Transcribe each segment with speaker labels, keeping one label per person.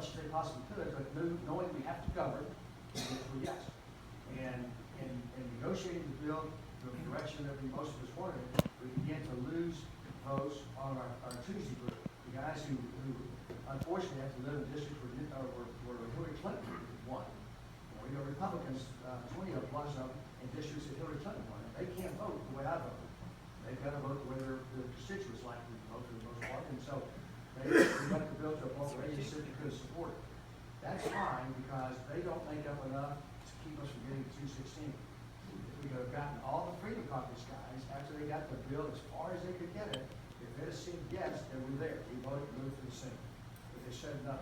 Speaker 1: much as they possibly could, but knowing we have to govern, yes. And in negotiating the bill, the direction that most of us wanted, we began to lose votes on our Tuesday group. The guys who unfortunately have to live in districts where Hillary Clinton won. We got Republicans, 20 of plus of them, in districts that Hillary Clinton won. They can't vote the way I vote. They've got to vote the way their constituents like to vote for the most part. And so we got the bill to a point where they just simply couldn't support it. That's fine because they don't make up enough to keep us from getting to 216. If we could have gotten all the Freedom Caucus guys after they got the bill as far as they could get it, if they'd have said yes, then we're there. We voted to move for the Senate. But they said no.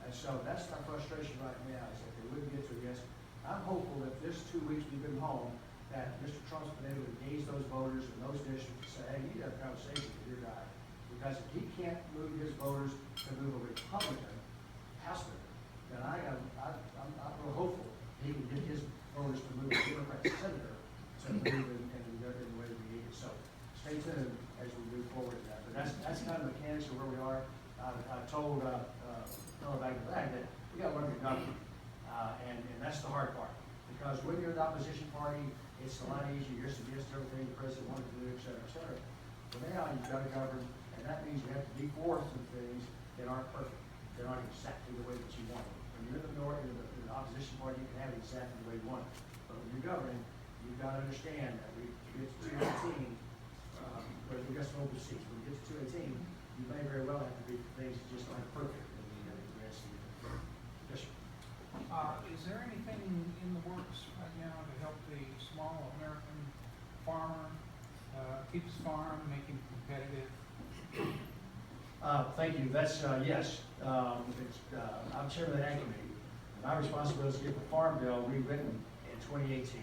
Speaker 1: And so that's our frustration right now, is that they wouldn't get to a yes. I'm hopeful that this 2 weeks we've been home, that Mr. Trump's been able to engage those voters in those districts and say, hey, you need to have a conversation with your guy. Because if he can't move his voters to move a Republican House member, then I'm real hopeful he can get his voters to move a Democrat senator to move in the way we need it. So stay tuned as we move forward to that. But that's kind of the mechanics of where we are. I told fellow back to back that we got to learn to govern. And that's the hard part. Because when you're an opposition party, it's a lot easier. You're against everything the president wanted to do, et cetera, et cetera. But now you've got to govern, and that means you have to be for some things that aren't perfect. They're not exactly the way that you want them. When you're in the minority, in the opposition party, you can have it exactly the way you want it. But when you're governing, you've got to understand that we get to 218, but we got some open seats. When we get to 218, you may very well have to do things that just aren't perfect in the rest of the yes, sir.
Speaker 2: Is there anything in the works right now to help the small American farmer keep his farm, make him competitive?
Speaker 1: Thank you. That's yes. I'm chairman of the Ag Committee. My responsibility is to get the farm bill rewritten in 2018.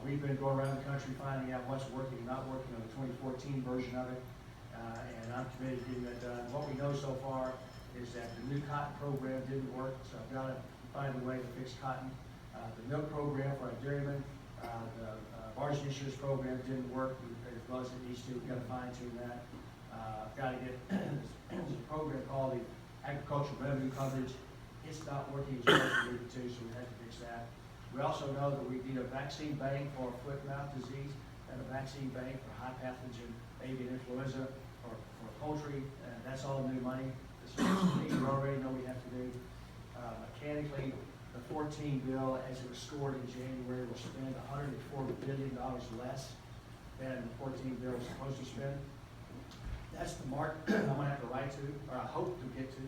Speaker 1: We've been going around the country finding out what's working and not working on the 2014 version of it, and I'm committed to getting that done. What we know so far is that the new cotton program didn't work, so I've got to find a way to fix cotton. The milk program for our dairymen, the margin insurance program didn't work as well as it needs to. We've got to fine tune that. I've got to get there's a program called the Agricultural Revenue Coverage. It's not working as well as we need it to, so we have to fix that. We also know that we need a vaccine bank for foot and mouth disease and a vaccine bank for high pathogen avian influenza or for poultry, and that's all new money. This is things we already know we have to do. Mechanically, the 14 bill, as it was scored in January, will spend $104 billion less than the 14 bill was supposed to spend. That's the mark I'm going to have to write to, or I hope to get to.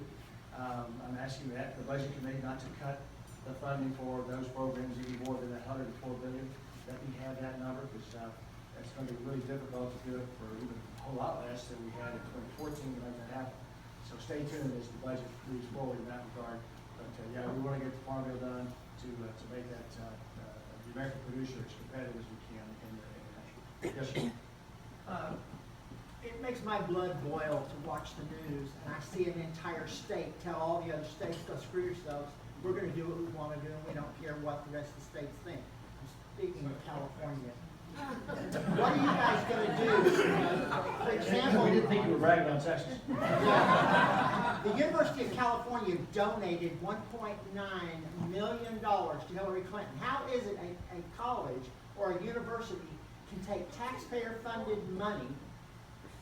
Speaker 1: I'm asking the Budget Committee not to cut the funding for those programs any more than that $104 billion. Let me have that number, because that's going to be really difficult to do it for even a whole lot less than we had in 2014 to make that happen. So stay tuned as the budget moves forward in that regard. But yeah, we want to get the farm bill done to make that the American producer as competitive as we can in the country. Yes, sir.
Speaker 3: It makes my blood boil to watch the news, and I see an entire state tell all the other states, go screw yourselves. We're going to do what we want to do, and we don't care what the rest of the states think. I'm speaking of California. What are you guys going to do? For example,
Speaker 1: we didn't think you were bragging on Texas.
Speaker 3: The University of California donated $1.9 million to Hillary Clinton. How is it a college or a university can take taxpayer-funded money,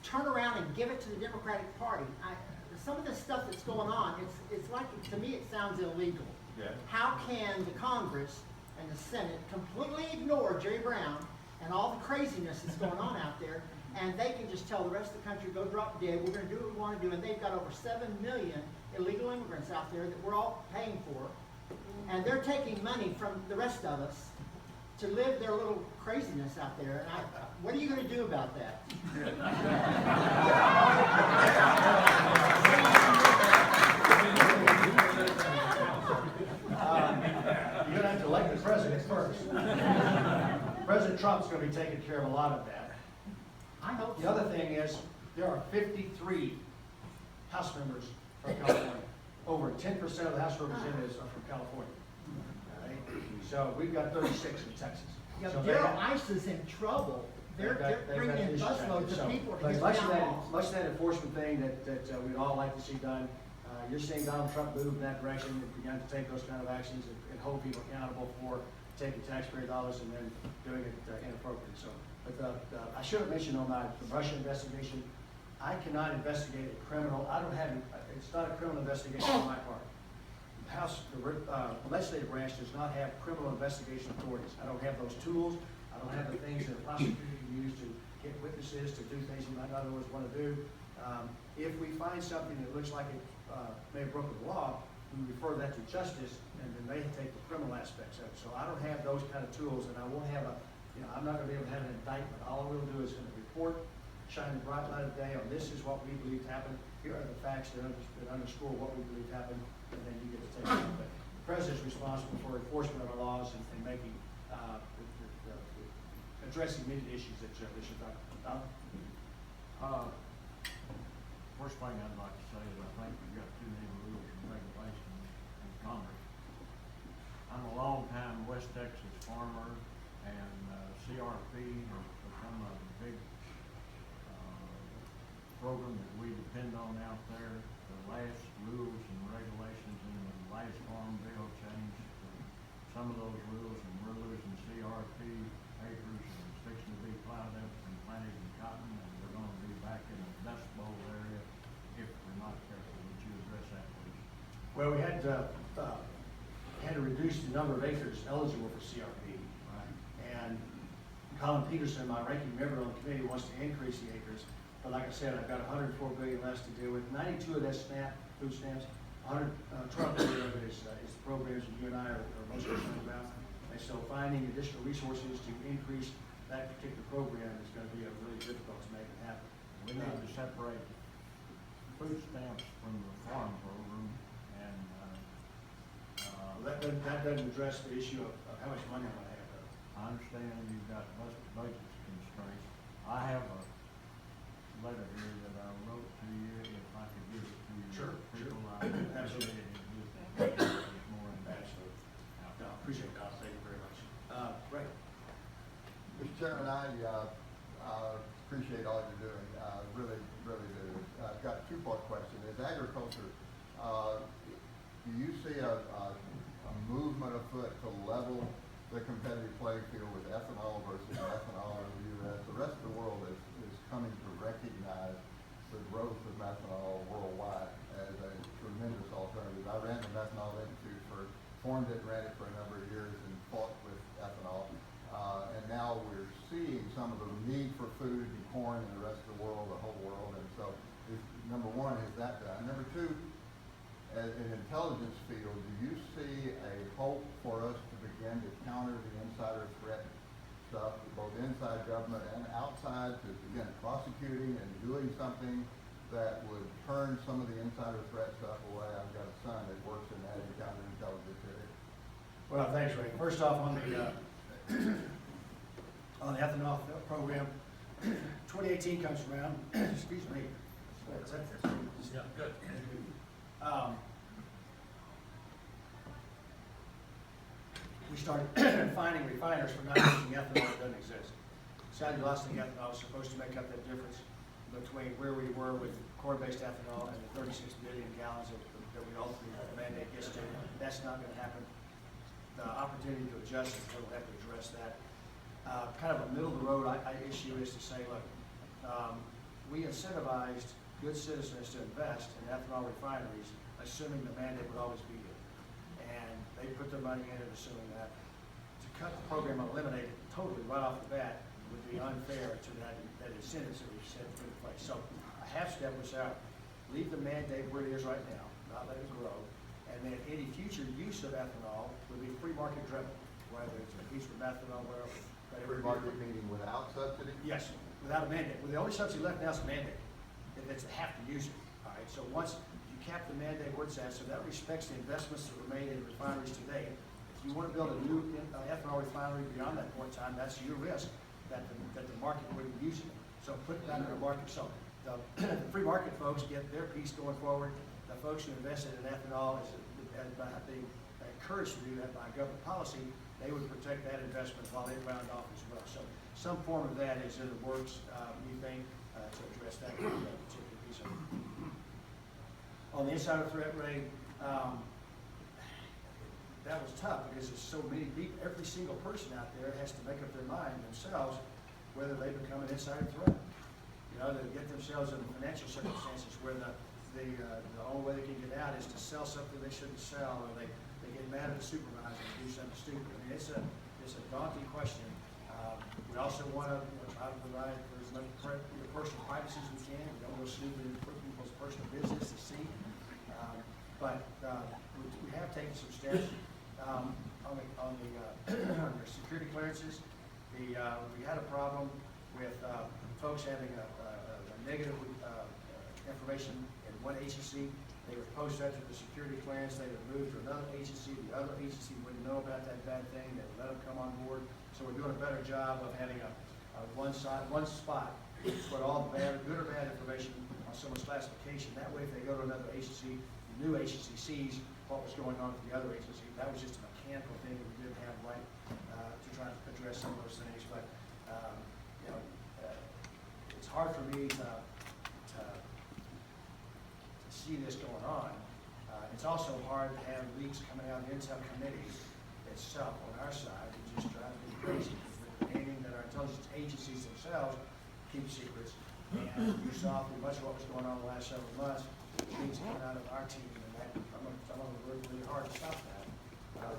Speaker 3: turn around and give it to the Democratic Party? Some of the stuff that's going on, it's like, to me, it sounds illegal.
Speaker 1: Yeah.
Speaker 3: How can the Congress and the Senate completely ignore Jerry Brown and all the craziness that's going on out there, and they can just tell the rest of the country, go drop dead, we're going to do what we want to do, and they've got over 7 million illegal immigrants out there that we're all paying for, and they're taking money from the rest of us to live their little craziness out there, and what are you going to do about that?
Speaker 1: You're going to have to elect the president first. President Trump's going to be taking care of a lot of that.
Speaker 3: I hope
Speaker 1: The
Speaker 3: so.
Speaker 1: other thing is, there are 53 House members from California. Over 10% of the House representatives are from California. All right? So we've got 36 in Texas.
Speaker 3: Yeah,
Speaker 1: So
Speaker 3: Daryl ICE is in trouble. They're bringing in busloads of people to his
Speaker 1: much of
Speaker 3: town halls.
Speaker 1: that enforcement thing that we'd all like to see done, You're seeing Donald Trump move in that direction, and begun to take those kind of actions and hold people accountable for taking taxpayer dollars and then doing it inappropriately. So, but I should have mentioned on the Russia investigation, I cannot investigate a criminal. I don't have, it's not a criminal investigation on my part. The House, the legislative branch does not have criminal investigation authorities. I don't have those tools. I don't have the things that a prosecutor can use to get witnesses to do things he might not always want to do. If we find something that looks like it may have broken the law, we refer that to justice, and then they take the criminal aspects of it. So I don't have those kind of tools, and I won't have I'm not going to be able to have an indictment. All we'll do is going to report, shine the bright light of day on this is what we believe happened. Here are the facts that underscore what we believe happened, and then you get to take it. But the president's responsible for enforcement of our laws and making, addressing many issues that should not.
Speaker 4: First thing I'd like to say is I think we've got too many rules and regulations in Congress. I'm a long-time West Texas farmer, and CRP has become a big program that we depend on out there. The last rules and regulations in the last farm bill changed some of those rules, and we're losing CRP acres, and it's fixing to be plowed up and planted in cotton, and we're going to be back in the Dust Bowl area if we're not careful. Would you address that, please?
Speaker 1: Well, we had to reduce the number of acres eligible for CRP.
Speaker 4: Right.
Speaker 1: And Colin Peterson, my ranking member on the committee, wants to increase the acres. But like I said, I've got 104 billion less to deal with. 92 of that food stamps, 12 billion of it is the programs that you and I are most concerned about. And so finding additional resources to increase that particular program is going to be really difficult to make it happen.
Speaker 4: We need to separate food stamps from the farm program, and
Speaker 1: Well, that doesn't address the issue of how much money I'm going to have, though.
Speaker 4: I understand you've got budget constraints. I have a letter here that I wrote to you, if I could give it to you.
Speaker 1: Sure,
Speaker 4: people,
Speaker 1: sure.
Speaker 4: I appreciate it. It's more in that.
Speaker 1: Absolutely. No, appreciate it, Don. Thank you very much. Ray.
Speaker 5: Mr. Chairman, I appreciate all you're doing. Really, really do. I've got a two-part question. Is agriculture, do you see a movement afoot to level the competitive playing field with ethanol versus methanol in the U.S.? The rest of the world is coming to recognize the growth of methanol worldwide as a tremendous alternative. I ran the Methanol Institute formed it and ran it for a number of years and fought with ethanol. And now we're seeing some of the need for food and corn in the rest of the world, the whole world. And so, number one, is that done? Number two, as an intelligence field, do you see a hope for us to begin to counter the insider threat stuff, both inside government and outside, to begin prosecuting and doing something that would turn some of the insider threat stuff away? I've got a son that works in that counterintelligence area.
Speaker 1: Well, thanks, Ray. First off, on the ethanol program, 2018 comes around. Excuse me. What's that?
Speaker 6: Yeah, good.
Speaker 1: We started finding refiners for not using ethanol that doesn't exist. Cellulosic ethanol is supposed to make up that difference between where we were with corn-based ethanol and the 36 billion gallons that we ultimately mandate gets to. That's not going to happen. The opportunity to adjust is we'll have to address that. Kind of a middle-of-the-road issue is to say, look, we incentivized good citizens to invest in ethanol refineries, assuming the mandate would always be there. And they put their money in it, assuming that. To cut the program and eliminate it totally right off the bat would be unfair to that incentives that we've set in place. So a half step was out, leave the mandate where it is right now, not let it grow, and then any future use of ethanol would be free market driven, whether it's a piece of methanol, whatever.
Speaker 5: Free market meaning without subsidy?
Speaker 1: Yes, without a mandate. Well, the only subsidy left now is a mandate. If it's a have to use it. All right. So once you cap the mandate where it's at, so that respects the investments that were made in refineries today. If you want to build a new ethanol refinery beyond that point in time, that's your risk that the market wouldn't use it. So put it down to the market. So the free market folks get their piece going forward. The folks who invested in ethanol, as being encouraged to do that by government policy, they would protect that investment while they round off as well. So some form of that is in the works, we think, to address that particular piece of it. On the insider threat rate, that was tough because there's so many people, every single person out there has to make up their mind themselves whether they become an insider threat. You know, they get themselves in financial circumstances where the only way they can get out is to sell something they shouldn't sell, or they get mad at the supervisor and do something stupid. I mean, it's a daunting question. We also want to try to provide for as much personal privacy as we can. We don't go snooping into people's personal business to see. But we have taken some steps on the security clearances. We had a problem with folks having a negative information in one agency. They would post that to the security clearance. They would move to another agency. The other agency wouldn't know about that bad thing. They would let them come on board. So we're doing a better job of having one spot to put all the bad, good or bad information on someone's classification. That way, if they go to another agency, the new agency sees what was going on with the other agency. That was just a mechanical thing that we didn't have right to try to address some of those things. But it's hard for me to see this going on. It's also hard to have leaks coming out of the Intel committee itself on our side. It just drives me crazy. We're demanding that our intelligence agencies themselves keep secrets. And you saw through much of what was going on the last several months, things coming out of our team, and that I'm going to work really hard to stop that. It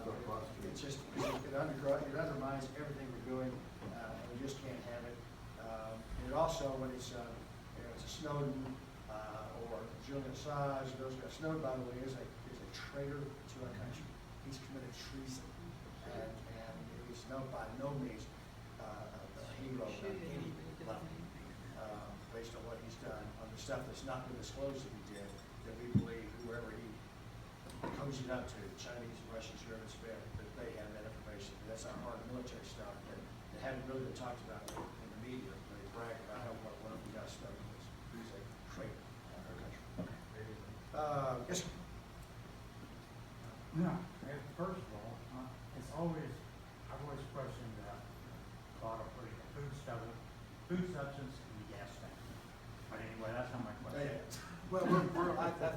Speaker 1: undermines everything we're doing, and we just can't have it. And it also, when it's a Snowden or Julian Assange, those guys. Snowden, by the way, is a traitor to our country. He's committed treason, and he's by no means a hero on any level, based on what he's done on the stuff that's not been disclosed that he did. That we believe whoever he cozied up to, Chinese, Russians, Germans, that they have that information. That's our hard military stuff that haven't really been talked about in the media. They brag about how one of the guys Snowden was. He's a traitor on our country. Yes, sir.
Speaker 6: No, first of all, I've always questioned the thought of putting a food substance in the gas tank. But anyway, that's not my question.
Speaker 1: Well, I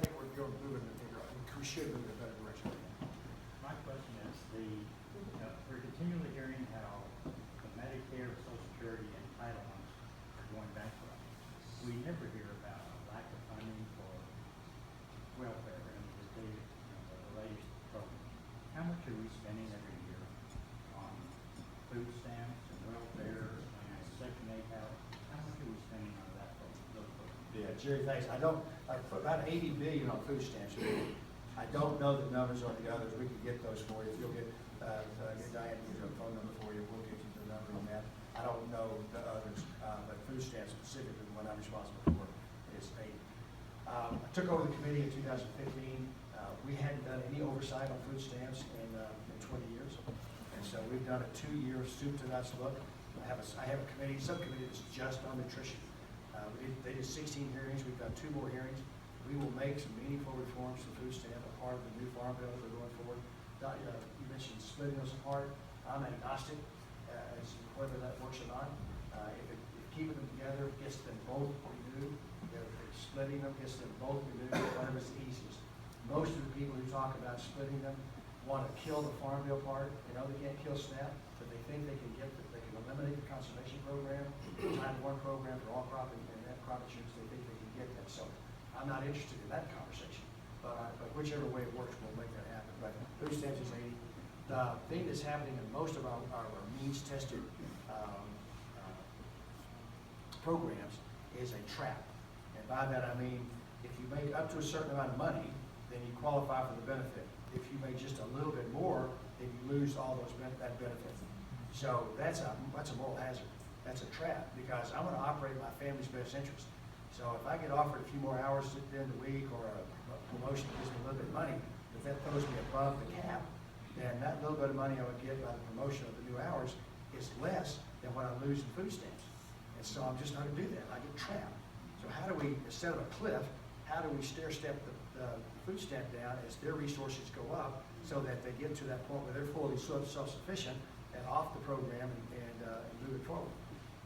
Speaker 1: think we're moving we should move in a better direction.
Speaker 6: My question is, we're continually hearing how the Medicare, Social Security entitlements are going bankrupt. We never hear about a lack of funding for welfare and the latest program. How much are we spending every year on food stamps and welfare and Section 8 help? How much are we spending on that those programs?
Speaker 1: Yeah, Jerry, thanks. I put about 80 billion on food stamps. I don't know the numbers on the others. We can get those for you. If you'll get Diane to get a phone number for you, we'll get you the number on that. I don't know the others, but food stamps specifically, the one I'm responsible for, is 80. I took over the committee in 2015. We hadn't done any oversight on food stamps in 20 years. And so we've done a 2-year soup to nuts look. I have a committee, subcommittee that's just on nutrition. They did 16 hearings. We've done 2 more hearings. We will make some meaningful reforms to food stamp, a part of the new farm bill that we're going forward. You mentioned splitting those apart. I'm agnostic as to whether that works or not. If keeping them together gets them both renewed, if splitting them gets them both renewed, whatever's the easiest. Most of the people who talk about splitting them want to kill the farm bill part. They know they can't kill SNAP, but they think they can eliminate the conservation program, the Title I program for all crop and that crop insurance. They think they can get that. So I'm not interested in that conversation, but whichever way it works, we'll make that happen. But food stamps is 80. The thing that's happening in most of our means-tested programs is a trap. And by that I mean, if you make up to a certain amount of money, then you qualify for the benefit. If you make just a little bit more, then you lose all that benefit. So that's a moral hazard. That's a trap, because I'm going to operate in my family's best interest. So if I get offered a few more hours during the week, or a promotion that gives me a little bit of money, if that throws me above the cap, then that little bit of money I would get by the promotion of the new hours is less than what I lose in food stamps. And so I'm just not going to do that. I get trapped. So how do we, instead of a cliff, how do we stair-step the food stamp down as their resources go up, so that they get to that point where they're fully self-sufficient and off the program and move it forward?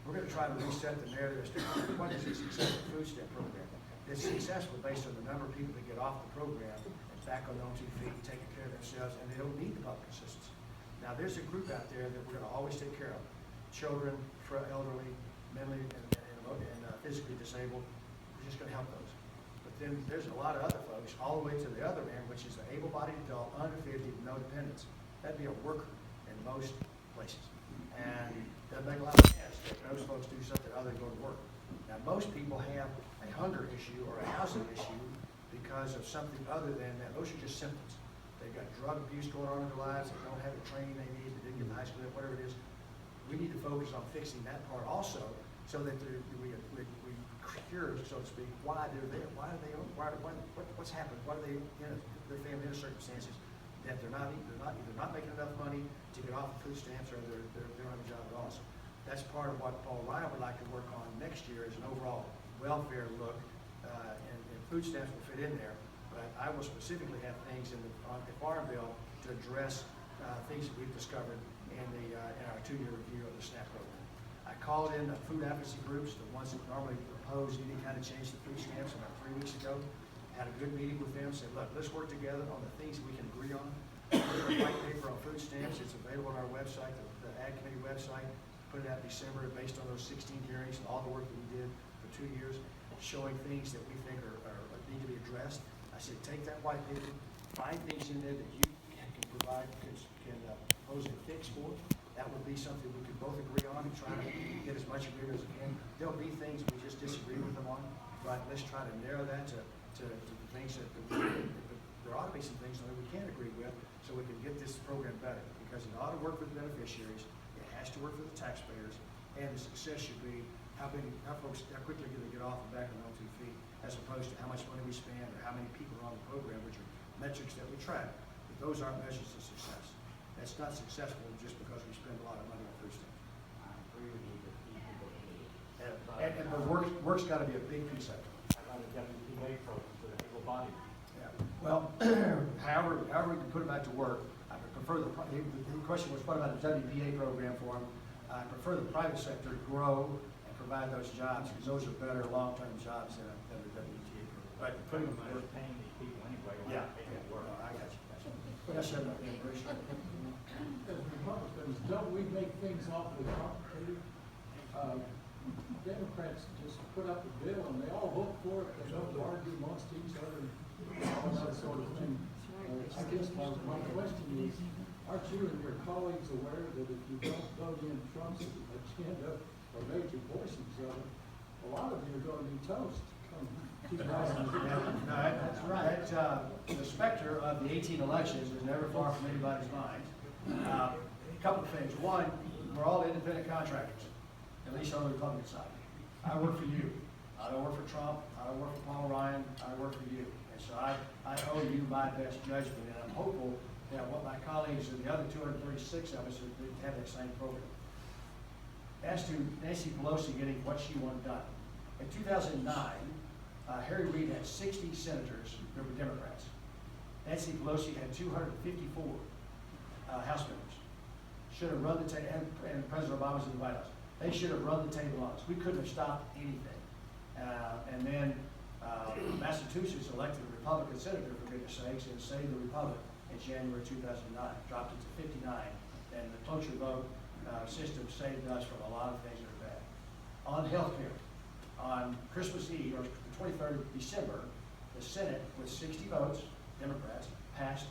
Speaker 1: We're going to try to reset the narrative as to what is a successful food stamp program. that's successful based on the number of people that get off the program and back on their own 2 feet, taking care of themselves, and they don't need the public assistance. Now, there's a group out there that we're gonna always take care of, children, elderly, mentally and physically disabled. We're just gonna help those. But then there's a lot of other folks, all the way to the other end, which is an able-bodied adult, under 50, with no dependents. That'd be a worker in most places. And doesn't make a lot of sense that those folks do something other than go to work. Now, most people have a hunger issue or a housing issue because of something other than that. Those are just symptoms. They've got drug abuse going on in their lives, they don't have the training they need, they didn't get to high school, whatever it is. We need to focus on fixing that part also, so that we cure, so to speak, why they're there, what's happened, why are they in their family in circumstances that they're either not making enough money to get off of food stamps, or they don't have a job at all. So that's part of what Paul Ryan would like to work on next year, is an overall welfare look, and food stamps will fit in there. But I will specifically have things on the farm bill to address things that we've discovered in our 2-year review of the SNAP program. I called in the food advocacy groups, the ones that normally oppose any kind of change to food stamps, about 3 weeks ago. Had a good meeting with them, said, look, let's work together on the things that we can agree on. There's a white paper on food stamps, it's available on our website, the Ag Committee website. Put it out in December based on those 16 hearings and all the work that we did for 2 years, showing things that we think need to be addressed. I said, take that white paper, find things in there that you can provide, can propose a fix for. That would be something we could both agree on and try to get as much agreement as we can. There'll be things we just disagree with them on, but let's try to narrow that to the things that there ought to be some things that we can agree with, so we can get this program better, because it ought to work for the beneficiaries, it has to work for the taxpayers, and the success should be how quickly do they get off and back on their own 2 feet, as opposed to how much money we spend or how many people are on the program, which are metrics that we track. But those aren't measures of success. That's not successful just because we spend a lot of money on food stamps.
Speaker 6: I agree with you that people
Speaker 1: And the work's got to be a big piece of it.
Speaker 6: I run a WPA program for the able bodied.
Speaker 1: Yeah. Well, however we can put it back to work, I prefer the question was, what about a WPA program for them? I prefer the private sector to grow and provide those jobs, because those are better long-term jobs than the WPA program. But putting them to
Speaker 6: We're
Speaker 1: work.
Speaker 6: paying these people anyway.
Speaker 1: Yeah.
Speaker 6: Paying them to work.
Speaker 1: I got you. Yes, sir. Bruce.
Speaker 7: As Republicans, don't we make things awfully complicated? Democrats just put up a bill and they all vote for it, they don't argue amongst each other, all that sort of thing. I guess my question is, aren't you and your colleagues aware that if you don't vote in Trump's agenda or major portions of it, a lot of you are going to be toast come 2020?
Speaker 1: No, that's right. The specter of the 18 elections is never far from anybody's mind. A couple of things. One, we're all independent contractors, at least on the Republican side. I work for you. I don't work for Trump. I don't work for Paul Ryan. I work for you. And so I owe you my best judgment, and I'm hopeful that what my colleagues and the other 236 of us have that same program. As to Nancy Pelosi getting what she wanted done. In 2009, Harry Reid had 60 senators that were Democrats. Nancy Pelosi had 254 House members. Should have run the table, and President Obama was in the White House. They should have run the table on us. We couldn't have stopped anything. And then Massachusetts elected a Republican senator, for goodness sakes, and saved the Republic in January 2009, dropped it to 59, and the cloture vote system saved us from a lot of things that are bad. On health care, on Christmas Eve, or the 23rd of December, the Senate, with 60 votes, Democrats, passed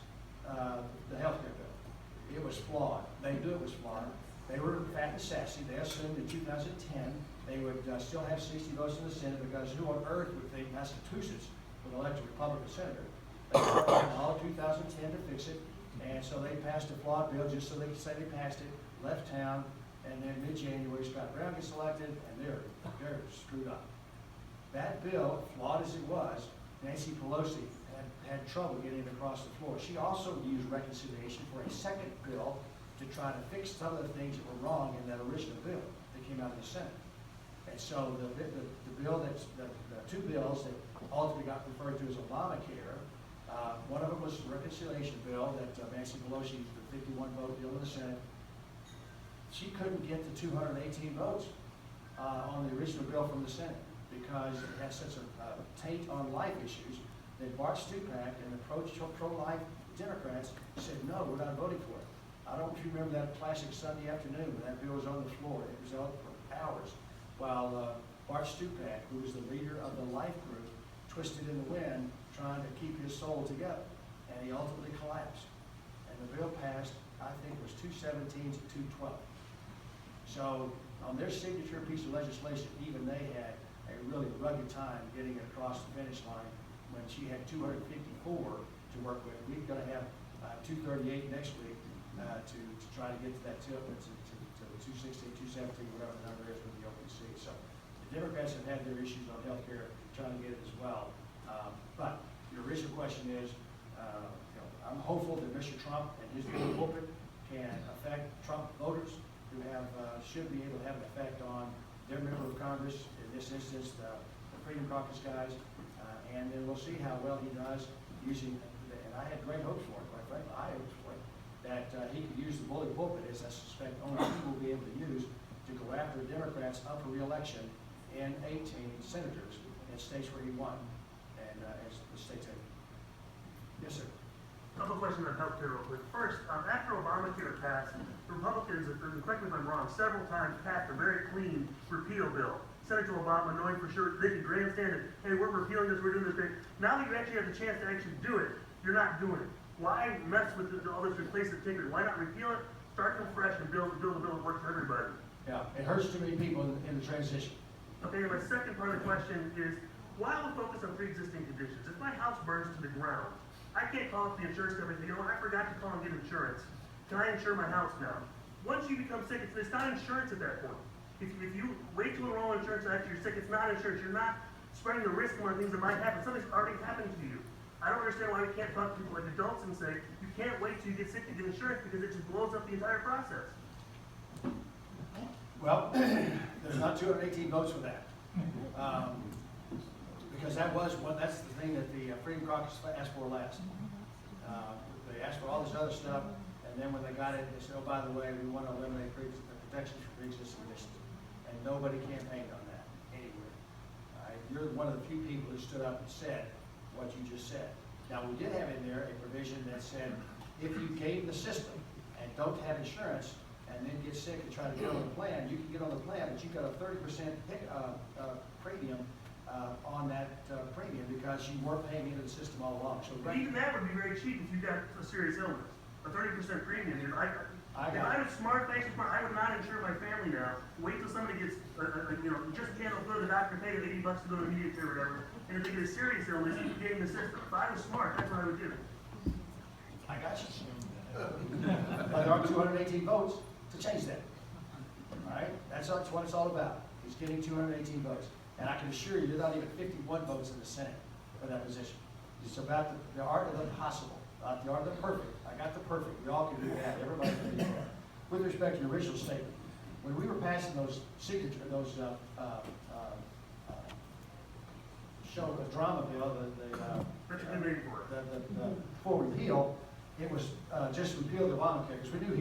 Speaker 1: the health care bill. It was flawed. They knew it was flawed. They were fat and sassy. They assumed in 2010 they would still have 60 votes in the Senate, because who on earth would think Massachusetts would elect a Republican senator? They tried all of 2010 to fix it, and so they passed a flawed bill just so they could say they passed it, left town, and then mid-January Scott Brown gets elected, and they're screwed up. That bill, flawed as it was, Nancy Pelosi had trouble getting it across the floor. She also used reconciliation for a second bill to try to fix some of the things that were wrong in that original bill that came out of the Senate. And so the bill the two bills that ultimately got referred to as Obamacare, one of them was the reconciliation bill that Nancy Pelosi, the 51 vote bill in the Senate. She couldn't get the 218 votes on the original bill from the Senate. because it had such a taint on life issues that Bart Stupak and the pro-life Democrats said, no, we're not voting for it. I don't know if you remember that classic Sunday afternoon when that bill was on the floor. It was out for hours while Bart Stupak, who was the leader of the life group, twisted in the wind trying to keep his soul together. And he ultimately collapsed. And the bill passed, I think it was 217 to 212. So on their signature piece of legislation, even they had a really rugged time getting it across the finish line when she had 254 to work with. We're going to have 238 next week to try to get to that tip to 216, 217, whatever the number is with the open seat. So the Democrats have had their issues on health care, trying to get it as well. But your original question is, I'm hopeful that Mr. Trump and his new pulpit can affect Trump voters who should be able to have an effect on their member of Congress, in this instance, the Freedom Caucus guys, and then we'll see how well he does using, and I had great hopes for it, quite frankly, I hoped for it, that he could use the bully pulpit, as I suspect only he will be able to use, to go after Democrats up for re-election in 18 senators in states where he won, and as the state secretary. Yes, sir.
Speaker 8: Couple questions on healthcare real quick. First, after Obamacare passed, the Republicans, and correct me if I'm wrong, several times passed a very clean repeal bill. Senator Obama, knowing for sure they could grandstand it, hey, we're repealing this, we're doing this thing. Now that you actually have the chance to actually do it, you're not doing it. Why mess with all this replacement ticket? Why not repeal it, start from fresh, and build a bill that works for everybody?
Speaker 1: Yeah, it hurts too many people in the transition.
Speaker 8: Okay, and my second part of the question is, why all the focus on pre-existing conditions? If my house burns to the ground, I can't call up the insurance company and say, I forgot to call and get insurance. Can I insure my house now? Once you become sick, it's not insurance at that point. If you wait to enroll in insurance after you're sick, it's not insurance. You're not spreading the risk among things that might happen. Something's already happened to you. I don't understand why we can't talk to people like adults and say, you can't wait till you get sick to get insurance because it just blows up the entire process.
Speaker 1: Well, there's not 218 votes for that. Because that's the thing that the Freedom Caucus asked for last. They asked for all this other stuff, and then when they got it, they said, oh, by the way, we want to eliminate protections for pre-existing conditions. And nobody campaigned on that anywhere. All right? You're one of the few people who stood up and said what you just said. Now, we did have in there a provision that said, if you game the system and don't have insurance, and then get sick and try to get on the plan, you can get on the plan, but you've got a 30% premium on that premium because you weren't paying into the system all along. So
Speaker 8: But even that would be very cheap if you got a serious illness. A 30% premium. If I was smart, thanks to smart, I would not insure my family now. Wait till somebody gets, just can't go to the doctor, pay them $80 to go to immediate care or whatever. And if they get a serious illness, you can get in the system. If I was smart, that's what I would do.
Speaker 1: I got you. But there are 218 votes to change that. All right? That's what it's all about. He's getting 218 votes. And I can assure you, there's not even 51 votes in the Senate for that position. It's about the art of the possible, not the art of the perfect. I got the perfect. We all can do that. Everybody can do that. With respect to your original statement, when we were passing those drama bill, the full repeal, it was just repealed Obamacare, because we knew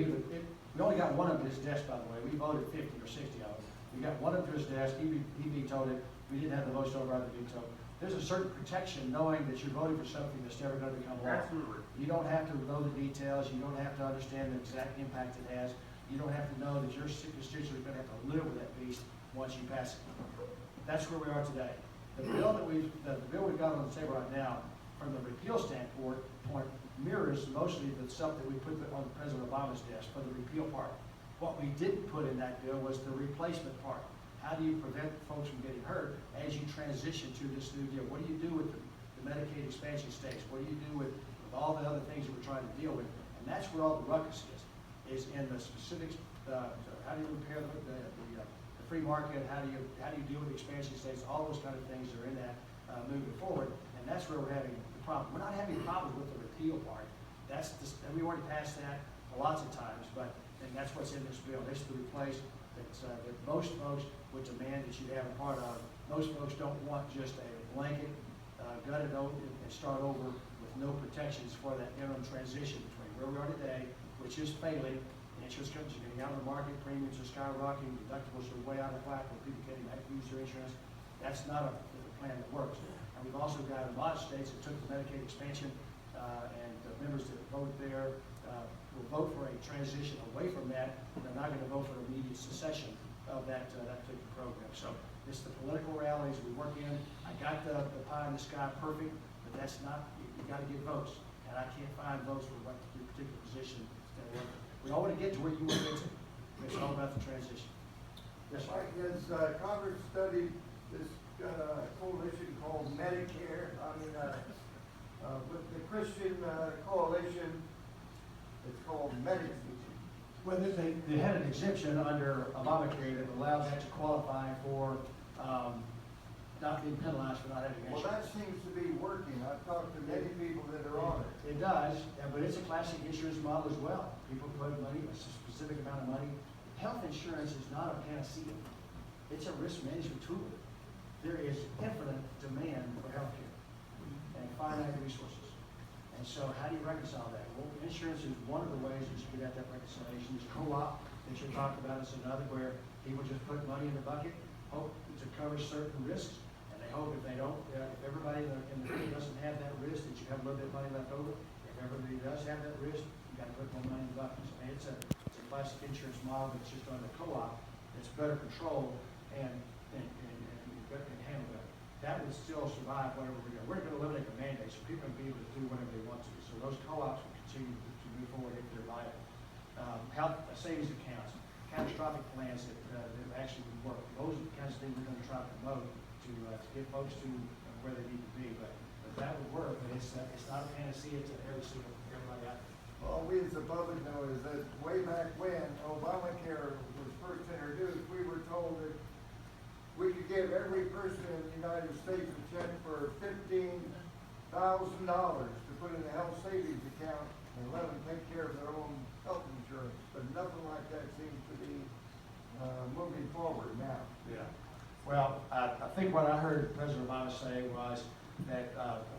Speaker 1: we only got one of his desk, by the way. We voted 50 or 60 of them. We got one of his desk, he vetoed it. We didn't have the votes to override the veto. There's a certain protection knowing that you're voting for something that's never going to become law.
Speaker 8: Absolutely.
Speaker 1: You don't have to know the details. You don't have to understand the exact impact it has. You don't have to know that your constituents are going to have to live with that beast once you pass it. That's where we are today. The bill we've got on the table right now, from the repeal standpoint, mirrors mostly the stuff that we put on President Obama's desk for the repeal part. What we didn't put in that bill was the replacement part. How do you prevent folks from getting hurt as you transition to this new deal? What do you do with the Medicaid expansion states? What do you do with all the other things that we're trying to deal with? And that's where all the ruckus is in the specifics. How do you repair the free market? How do you deal with the expansion states? All those kind of things are in that moving forward. And that's where we're having the problem. We're not having problems with the repeal part. And we already passed that lots of times, and that's what's in this bill. This is the replace that most folks would demand that you have a part of. Most folks don't want just a blanket, gut it out and start over with no protections for that interim transition between where we are today, which is failing. Insurance companies are getting out of the market, premiums are skyrocketing, deductibles are way out of whack, where people can't even use their insurance, That's not a plan that works. And we've also got a lot of states that took the Medicaid expansion, and the members that vote there will vote for a transition away from that. They're not going to vote for immediate cessation of that particular program. So it's the political realities we work in. I got the pie in the sky perfect, but that's not, you got to get votes. And I can't find votes for what particular position is going to work. We all want to get to where you want to get to. It's all about the transition. Yes, sir.
Speaker 9: Mike, has Congress studied this coalition called Medicare? With the Christian coalition, it's called Medicare.
Speaker 1: Well, they had an exemption under Obamacare that allowed that to qualify for not being penalized for not having
Speaker 9: Well,
Speaker 1: insurance.
Speaker 9: that seems to be working. I've talked to many people that are on it.
Speaker 1: It does, but it's a classic insurance model as well. People put money, a specific amount of money. Health insurance is not a panacea. It's a risk management tool. There is infinite demand for healthcare and finite resources. And so how do you reconcile that? Well, insurance is one of the ways that you get at that reconciliation. There's co-op that you talked about is another where people just put money in the bucket, hope to cover certain risks, and they hope if they don't, if everybody in the group doesn't have that risk, that you have a little bit of money left over. If everybody does have that risk, you got to put more money in the bucket. And it's a classic insurance model that's just under co-op. It's better controlled and handled better. That would still survive whatever we do. We're going to eliminate the mandate, so people can be able to do whatever they want to. So those co-ops will continue to move forward if they're viable. Health savings accounts, catastrophic plans that actually would work. Those are the kinds of things we're going to try to promote to get folks to where they need to be. But that would work, but it's not a panacea to everybody out there.
Speaker 9: All we as the public know is that way back when Obamacare was first introduced, we were told that we could give every person in the United States a check for $15,000 to put in a health savings account and let them take care of their own health insurance. But nothing like that seems to be moving forward now.
Speaker 1: Yeah. Well, I think what I heard President Obama say was that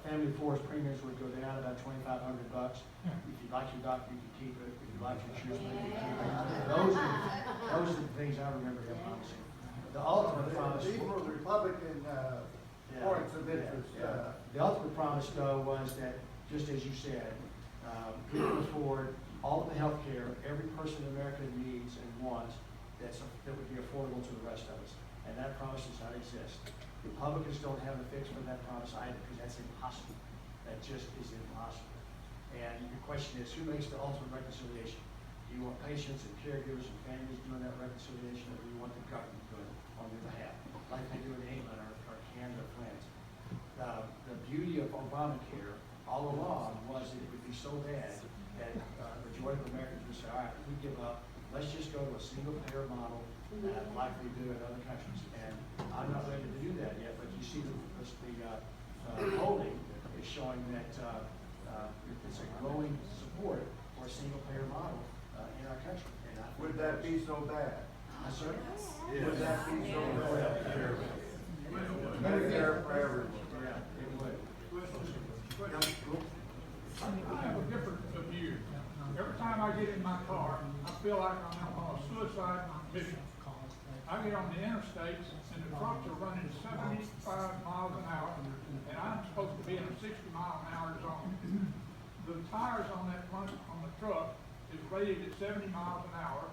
Speaker 1: family force premiums would go down about $2,500. If you like your doctor, you can keep it. If you like your insurance, you can keep it. Those are the things I remember him promising. The ultimate promise.
Speaker 9: These were Republican points of interest.
Speaker 1: The ultimate promise, though, was that, just as you said, moving forward, all of the health care every person in America needs and wants that would be affordable to the rest of us. And that promise does not exist. Republicans don't have a fix for that promise either, because that's impossible. That just is impossible. And your question is, who makes the ultimate reconciliation? Do you want patients and caregivers and families doing that reconciliation, or do you want the government doing it on your behalf, like they do in England or Canada or France? The beauty of Obamacare all along was that it would be so bad that the majority of Americans would say, all right, we give up. Let's just go to a single-payer model like we do in other countries. And I'm not ready to do that yet, but you see the polling is showing that it's a growing support for a single-payer model in our country. And
Speaker 9: Would that be so bad?
Speaker 1: Sir?
Speaker 9: Would that be so bad? Medicare for everyone.
Speaker 1: Yeah, it would.
Speaker 2: I have a different view. Every time I get in my car, I feel like I'm on a suicide mission. I get on the interstates and the trucks are running 75 miles an hour, and I'm supposed to be in a 60-mile-an-hour zone. The tires on that front on the truck is rated at 70 miles an hour.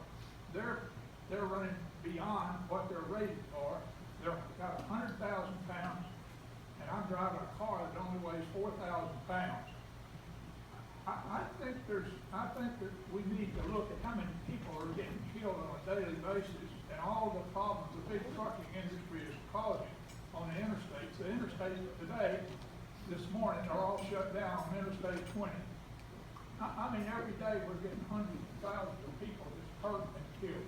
Speaker 2: They're running beyond what they're rated for. They've got 100,000 pounds, and I'm driving a car that only weighs 4,000 pounds. I think that we need to look at how many people are getting killed on a daily basis and all the problems the big trucking industry is causing on the interstates. The interstates today, this morning, are all shut down on Interstate 20. I mean, every day we're getting hundreds of thousands of people just hurt and killed.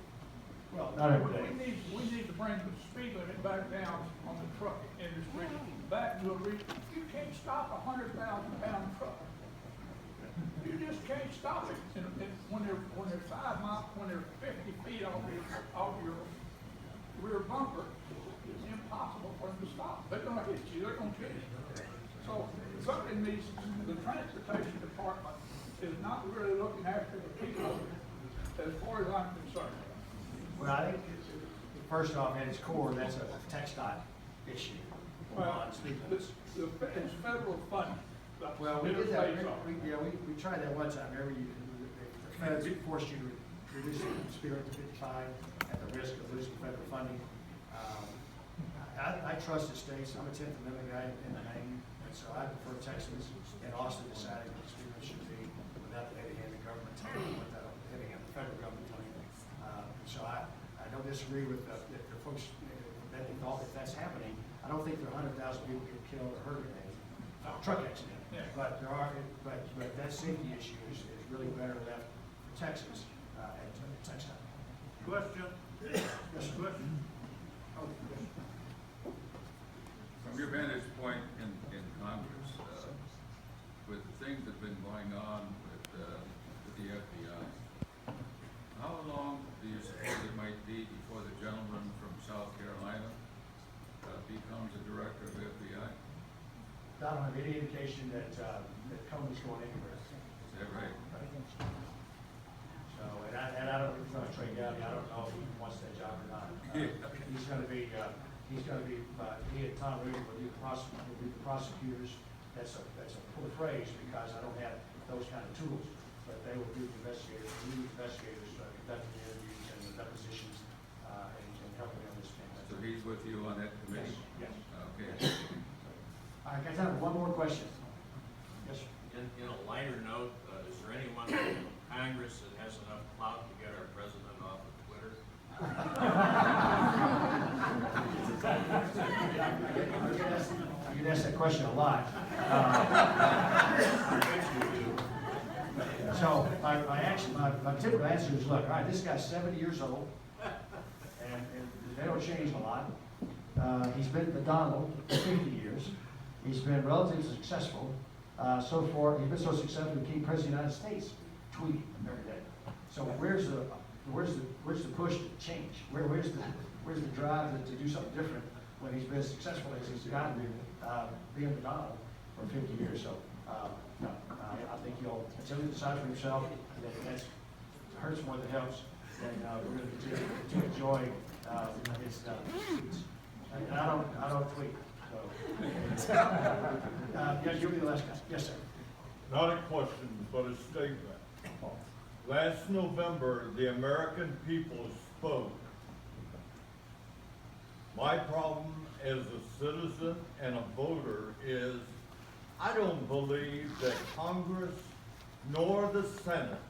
Speaker 1: Well, not every day.
Speaker 2: We need to bring the speed limit back down on the trucking industry, back to a you can't stop a 100,000-pound truck. You just can't stop it. And when they're 5 miles, when they're 50 feet off your rear bumper, it's impossible for them to stop. They're going to hit you. They're going to kill you. So something needs. The transportation department is not really looking after the people, as far as I'm concerned.
Speaker 1: Well, I think first off, at its core, that's a text dot issue
Speaker 2: Well,
Speaker 1: on speed
Speaker 2: it's,
Speaker 1: limits.
Speaker 2: it's federal funding.
Speaker 1: Well, we did that,
Speaker 2: Interstates are.
Speaker 1: we tried that one time, remember, the feds forced you to reduce the speed limit to 55 at the risk of losing federal funding. I trust the states, I'm a 10th Amendment guy in the main, and so I prefer Texas and Austin deciding what the speed limit should be without the heavy hand of government telling them, without the heavy hand of the federal government telling them. So I don't disagree with the folks that involved, if that's happening. I don't think there are 100,000 people get killed or hurt in a truck accident.
Speaker 2: Yeah.
Speaker 1: But there are, but that safety issue is really better left for Texas, and Texas.
Speaker 2: Question?
Speaker 1: Yes, sir.
Speaker 2: Question?
Speaker 1: Oh, yes.
Speaker 10: From your vantage point in Congress, with the things that have been going on with the FBI, how long do you suppose it might be before the gentleman from South Carolina becomes a director of the FBI?
Speaker 1: I don't have any indication that Cohen's going anywhere.
Speaker 10: Is that right?
Speaker 1: So, and I don't, if he's gonna trade out, I don't know if he wants that job or not. He's gonna be, he and Tom Rudy will be the prosecutors. That's a poor phrase because I don't have those kind of tools, but they will do the investigators, conducting the interviews and the depositions, and helping on this thing.
Speaker 10: So he's with you on that committee?
Speaker 1: Yes.
Speaker 10: Okay.
Speaker 1: All right, guys, I have one more question. Yes, sir.
Speaker 11: In a lighter note, is there anyone in Congress that has enough clout to get our president off of Twitter?
Speaker 1: I get asked that question a lot. So my typical answer is, look, all right, this guy's 70 years old, and they don't change a lot. He's been McDonald for 50 years. He's been relatively successful. So far, he's been so successful to keep President of the United States tweeting every day. So where's the push to change? Where's the drive to do something different when he's been as successful as he's gotten being McDonald for 50 years? So no, I think until he decides for himself that hurts more than helps, then we're going to continue to enjoy his tweets. And I don't tweet. So, yes, you'll be the last guy. Yes, sir.
Speaker 12: Not a question, but a statement. Last November, the American people spoke. My problem as a citizen and a voter is I don't believe that Congress nor the Senate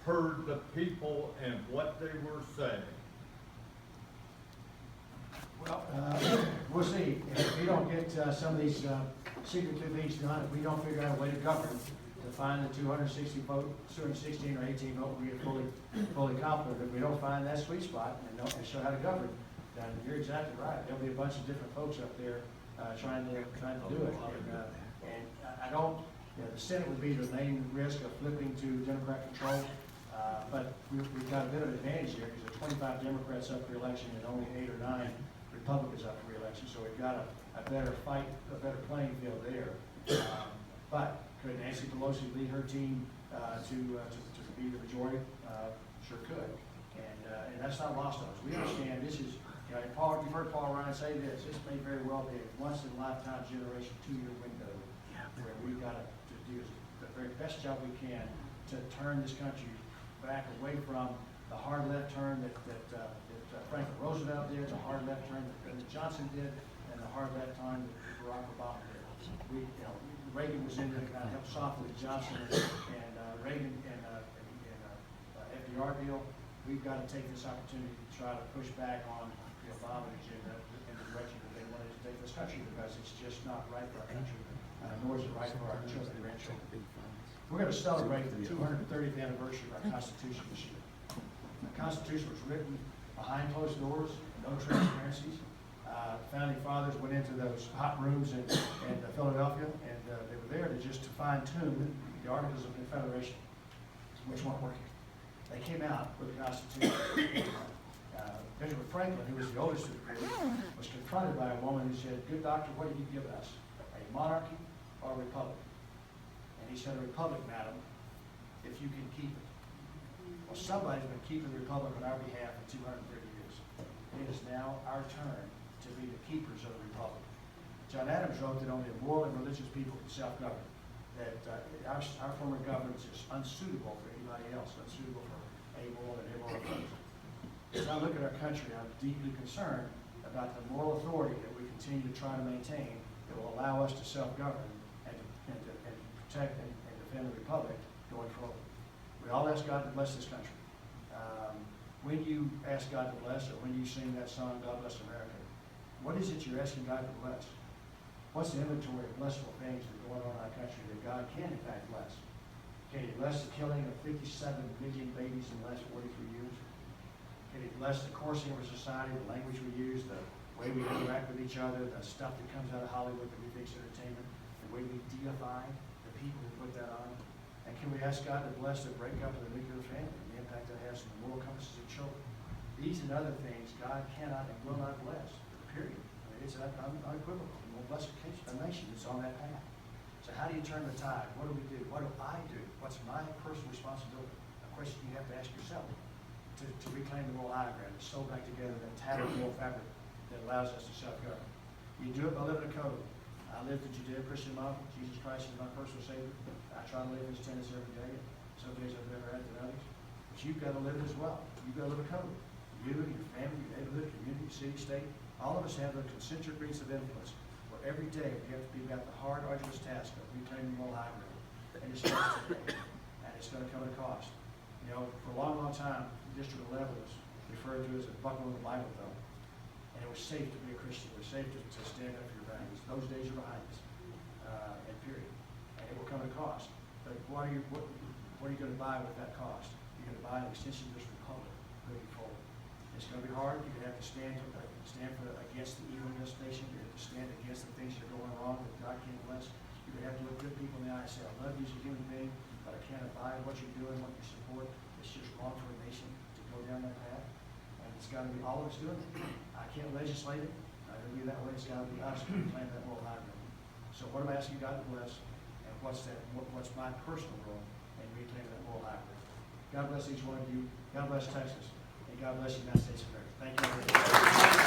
Speaker 12: heard the people and what they were saying.
Speaker 1: Well, we'll see. If we don't get some of these secretive things done, if we don't figure out a way to govern, to find the 216 or 18 vote, we are fully confident. If we don't find that sweet spot and show how to govern, then you're exactly right. There'll be a bunch of different folks up there trying to do it. And I don't, the Senate would be the main risk of flipping to Democrat control. But we've got a bit of an advantage here because there are 25 Democrats up for election and only 8 or 9 Republicans up for election. So we've got a better fight, a better playing field there. But could Nancy Pelosi lead her team to be the majority? Sure could. And that's not lost on us. We understand this is, Paul, you've heard Paul Ryan say this. This may very well be a once in a lifetime generation 2-year window where we've got to do the very best job we can to turn this country back away from the hard left turn that Franklin Roosevelt did, the hard left turn that President Johnson did, and the hard left turn that Barack Obama did. Reagan was in there to kind of help soften the Johnson and Reagan and FDR deal. We've got to take this opportunity to try to push back on the Obama agenda in the direction that they wanted to take this country because it's just not right for our country, nor is it right for our children and grandchildren. We're going to celebrate the 230th anniversary of our Constitution this year. The Constitution was written behind closed doors, no transparencies. Founding fathers went into those hot rooms in Philadelphia, and they were there to fine-tune the Articles of Confederation, which weren't working. They came out with the Constitution. Benjamin Franklin, who was the oldest of the group, was confronted by a woman who said, "Good doctor, what do you give us, a monarchy or a republic?" And he said, "A republic, madam, if you can keep it." Well, somebody's been keeping the republic on our behalf for 230 years. It is now our turn to to be the keepers of the republic. John Adams wrote that only a moral and religious people can self-govern, that our form of governance is unsuitable for anybody else, unsuitable for amoral and immoral folks. As I look at our country, I'm deeply concerned about the moral authority that we continue to try to maintain that will allow us to self-govern and to protect and defend the republic going forward. We all ask God to bless this country. When you ask God to bless, or when you sing that song, God Bless America, what is it you're asking God to bless? What's the inventory of blessful things that are going on in our country that God can in fact bless? Can He bless the killing of 57 million babies in the last 43 years? Can He bless the coursing of our society, the language we use, the way we interact with each other, the stuff that comes out of Hollywood that we think is entertainment, the way we deify the people who put that on? And can we ask God to bless the breakup of the nuclear family and the impact that has on the moral compasses of children? These and other things God cannot and will not bless, period. I mean, it's unequivocal. He won't bless a nation that's on that path. So how do you turn the tide? What do we do? What do I do? What's my personal responsibility? A question you have to ask yourself to reclaim the moral high ground, to sew back together that tattered moral fabric that allows us to self-govern. You do it by living a code. I live the Judeo-Christian model. Jesus Christ is my personal Savior. I try to live His tenets every day. Some days I've better at than others. But you've got to live it as well. You've got to live a code. You and your family, your neighborhood, community, city, state, all of us have the concentric rings of influence where every day we have to be about the hard, arduous task of reclaiming the moral high ground. And it starts today. And it's going to come at a cost. You know, for a long, long time, District 11 was referred to as a buckle in the Bible Belt. And it was safe to be a Christian. It was safe to stand up for your values. Those days are behind us. And period. And it will come at a cost. But what are you going to buy with that cost? You're going to buy an extension of this republic moving forward. It's going to be hard. You're going to have to stand against the evil in this nation. You're going to have to stand against the things that are going wrong that God can't bless. You're going to have to look good people in the eye and say, I love you as a human being, but I can't abide what you're doing, what you support. It's just wrong for a nation to go down that path. And it's got to be all of us doing it. I can't legislate it. It'll be that way. It's got to be us who claim that moral high ground. So what am I asking God to bless? And what's my personal role in reclaiming that moral high ground? God bless each one of you. God bless Texas. And God bless the United States of America. Thank you.